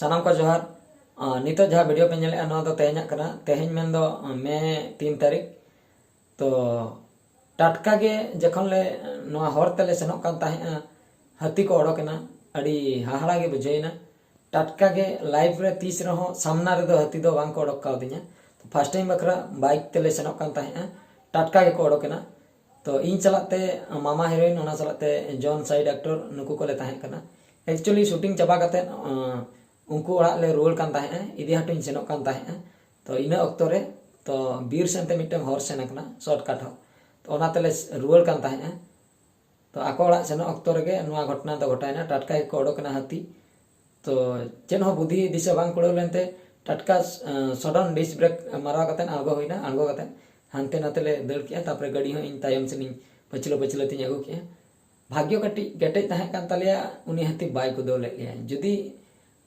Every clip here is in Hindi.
सानाम को जोहार नितो जहाँ वीडियो पे नेले ना तो तेहना कना तेहन मेन दो मे 3 तारीख तो टाटका के जखन ले नोआ हर तेले सेनोक कान ताहेना हाथी को ओडोकेना अड़ी हाहाड़ा के बुझेना टाटका के लाइव रे तीस रहो सामना रे दो हाथी दो बांग को ओडोक कावदिया तो फर्स्ट टाइम बकरा बाइक तेले सेनोक कान ताहेना टाटका के को ओडोकेना तो इन चलाते मामा हीरोइन ओना चलाते जॉन साइड एक्टर नुकु को ले ताहे कना एक्चुअली शूटिंग चाबा काते उनको ओड़ा ले रुआड़ कान ताहे इदी हाटो इन सेनोक कान ताहे तो इना अक्तो रे तो बीर सेनते मिटम हर सेन कना शॉर्टकट हो तो ओना तेले रुआड़ कान ताहे तो आको ओड़ा सेनो अक्तो रे नुआ घटना तो घटायना टाटका को ओडोकना हाथी तो चेन हो बुद्धि दिशा बांग कुड़ाव लेनते टाटका सडन डिस ब्रेक मारा काते आगो होइना आगो काते हानते नाते दड़ के तापर गाड़ी हो इन तायम से पछलो पछलो तीन अगू के भाग्य कटी गेटेज ताहे कान तालिया उनी हाथी बाय कुदो ले लिया जुदी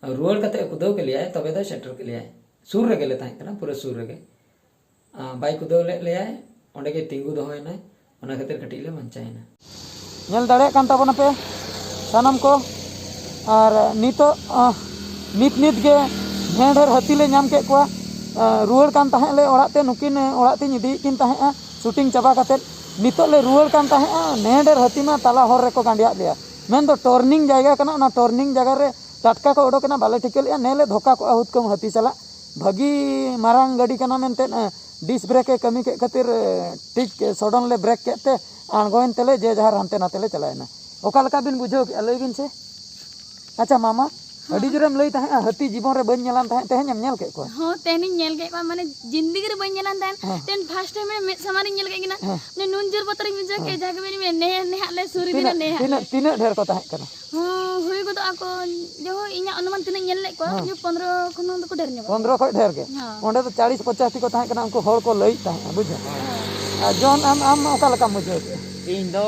रुआड़ काते कुदो के लिया तबे दो सेटर के लिया सुर रे गेले ताहे कना पूरा सुर रे बाय कुदो ले लिया ओंडे के तिंगु दोहोयना ओना खातिर कटी ले बंचायना नेल दाड़े कान ताबोना पे सानाम को और नितो नित नित गे ढेर हाथी ले नाम के को रुआड़ कान ताहे ले ओड़ाते नुकिन ओड़ाते इदी किन ताहे शूटिंग चाबा काते नितो ले रुआड़ कान ताहे नेडेर हाथी मा ताला हर रे को गांडिया लिया मेन दो टर्निंग जायगा कना ना टर्निंग जगह रे टाटका को ओडोकना बाले ठिकलिया नेले धोका को आहुत कम हाथी चला भागी मारांग गाड़ी कना मेनते डिस ब्रेक के कमी के खातिर ठीक सडन ले ब्रेक केते आणगोइन तेले जे जहार हानते नातेले चलायना ओका लका बिन बुझो के लई बिन से अच्छा मामा अड़ी जोरेम लई ताहे हाथी जीवन रे बन नेलान ताहे तेहन नेल के को हो तेहनी नेल के को माने जिंदगी रे बन नेलान ताहे तेन फर्स्ट टाइम में समारी नेल के गिना ने नुन जोर बतर बुझो के जाके बेनी में ने ने हाले सुरी दिन ने तीन ढेर को ताहे कना हुई को तो आको जो इना अनुमान तीन नेल ले को जो 15 खन तो को ढेर ने 15 को ढेर के ओंडे तो 40 50 को ताहे कना उनको हर को लई ताहे बुझो जोन आम ओका लका बुझो इन दो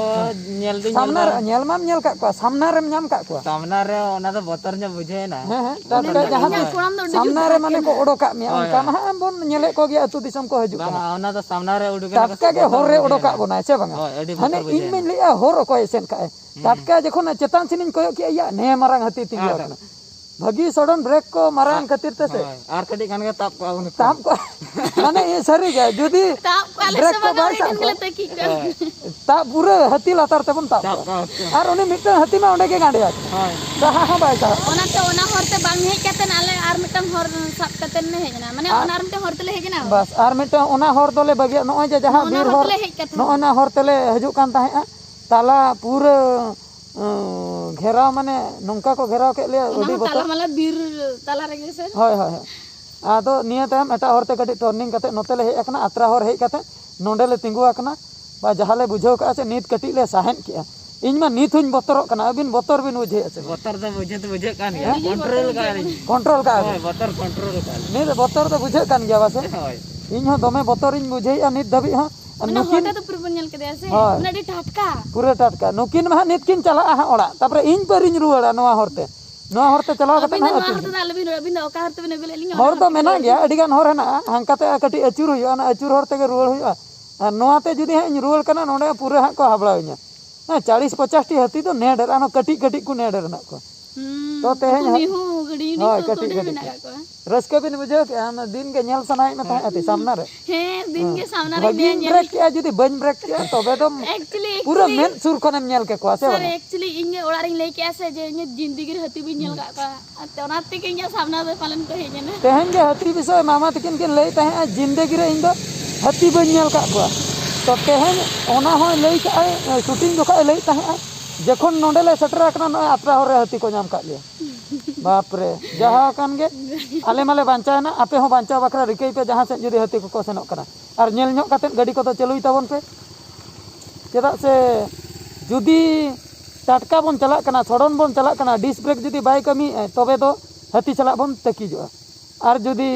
नेल दिन सामना नेल माम नेल का को सामना रे नाम का को सामना रे ओना तो बतर ने बुझे ना टाटका जहां सामना रे माने को ओडोका मे उनका मा बोन नेले को गया अतु दिसम को हजू बा ओना तो सामना रे उडुके टाटका के होर रे ओडोका बोना छे बांगा माने इन में लिया होर को एसेन का टाटका जखन चेतान सिनिन कोयो के या ने मारंग हाथी तिंगो कना भागी सडन ब्रेक को मारंग खातिर ते से आर कडी खान के ताप को माने ये सरी गे जुदी ब्रेक को बाय ता पूरे हाथी लातार ते बन ताप आर उनी मिटन हाथी मा ओंडे के गांडिया कहा हा बाय ता ओना हरते बांग हेज कते नाले आर मिटन हर साप कते ने हेजना माने ओना मिटन हरते ले हेजना बस आर मिटन ओना हर दोले बगे नोय जे जहां बीर हर नोय ना हर तेले हजू कान ताहे ताला पूरे घेराव माने नंका को घेराव के ले ओडी बता ताला माला बीर ताला रे से होय होय आदो निया ताम एटा हरते कटी टर्निंग कते नोतेले हे एकना अत्रा हर हे कते नोंडेले तिंगु आकना बा जहाले बुझो का से नीत कटी ले साहेन किया इन मा नीत हुन बतरो कना अबिन बतर बिन बुझे से बतर तो बुझे कान गया कंट्रोल का बतर कंट्रोल का नीत बतर तो बुझे कान गया वासे इन हो दमे बतर इन बुझे या नीत दबी हा नुकिन तो पूरा नेल के देसे नडी टाटका पूरा टाटका नुकिन मा नीत किन चला हा ओड़ा तापर इन परिन रुवाड़ा नवा हरते चला कते ना अबिन ओका हरते बिन बेलेलिंग हर तो मेना गया अडी गान हर ना हांकाते कटी अचुर हुआ ना अचुर हरते के रुवाड़ हुआ और नोआते जुदी हा इन रुवाड़ कना नोडे पूरा हा को हाबड़ावኛ 40 50 टी हाथी तो नेडर आनो कटी कटी को नेडर ना को तो तेहन गड़ी नी तो कटी कटी रसके बिन बुझो के हम दिन के नेल सनाई में था अति सामना रे हे दिन के सामना रे ने ब्रेक के जुदी बन ब्रेक के तबे तो एक्चुअली पूरा मेन सुर कोने नेल के को से सर एक्चुअली इने ओड़ा रे ले के आसे जे इने जिंदगी रे हती बिन नेल का का ओनाते के इने सामना दे पालन को हे ने तेहन के हती विषय मामा तकिन के ले तहे जिंदगी रे इन दो हती बन नेल का को तो तेहन ओना हो ले के शूटिंग जोखा ले तहे जखन नोंडेले सेटर कना न अत्रा हर रे हती को नाम का लिया बाप रे जहां कान गे आले माले बांचा ना आपे हो बांचा बकरा रिकई पे जहां से जुदी हती को सेनो कना और नेल ᱧᱚᱜ काते गाड़ी को तो चलुई ताबन पे चेदा से जुदी टाटका बन चला कना सडन बन चला कना डिस ब्रेक जुदी बाय कमी तबे तो हाथी चला बन तकीजो और जुदी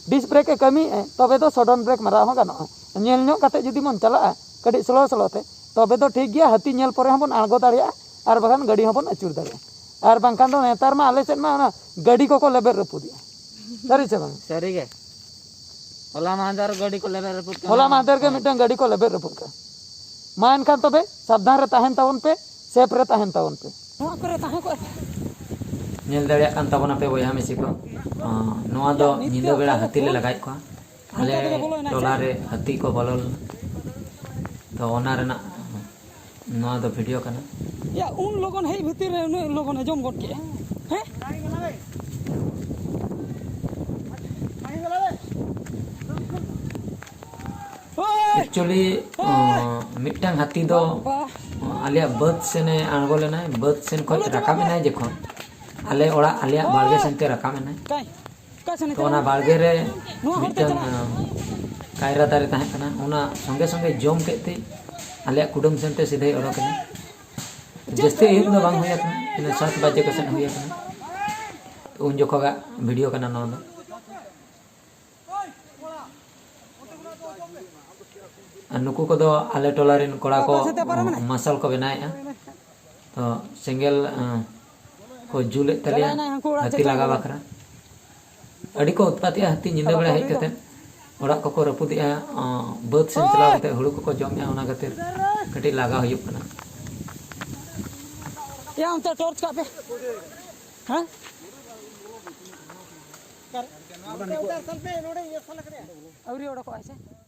डिस ब्रेक के कमी तबे तो सडन ब्रेक मारा हो गानो नेल ᱧᱚᱜ काते जुदी बन चला कडी स्लो स्लो ते तबे तो ठीक गया हाथी नेल परे हबन आगो दाड़िया और बगान गाड़ी हबन अचुर दाड़िया और बांकान दो नेतार मा आले सेन मा ना गाड़ी को लेबर रपुदिया सरी से बांग सरी गे होला माहदार गाड़ी को लेबर रपुद होला माहदार के मिटन गाड़ी को लेबर रपुद का मा एनखान तबे सावधान रे ताहेन तावन पे सेफ रे ताहेन तावन पे नोआ करे ताहे को नेल दाड़ियाग कान ताबोना पे बयहा मिसी को नोआ दो निंदा बेड़ा हाथी ले लगाई को आले टोला रे हाथी को बोलो तो ओना रेना नोआ दो वीडियो कना या उन लोगन हे भीतर रे उन लोगन जम गट के हैं एक्चुअली मिटटांग हाथी दो आलिया बद सेने आंगो लेना बद सेन खो राका में नहीं जखन आले ओड़ा आलिया बालगे सेनते राका में नहीं काय का सने तो ओना बालगे रे मिटटांग कायरा दारे ताहे कना ओना संगे संगे जम केते आलिया कुडुम सेनते सीधे ओडोकना जस्ते एक दो बांग होया कना इन 7 बजे के सन होया कना तो उन जोखोगा वीडियो कना नो नुकु को आले टोला रेन कोड़ा को मसाल को बनाया तो सेंगल को जुले तलिया हाथी लगा बाखरा अड़ी को उत्पाती हाथी निंदा बेड़ा हेज कते ओड़ा को रपुदिया बद सेन चला कते हुड़ू को जमया ओना खातिर कटी लगा हुयुक कना या हम तो टॉर्च का पे हां कर उधर चल पे नोड़े ये साला करे औरी ओड़ा को ऐसे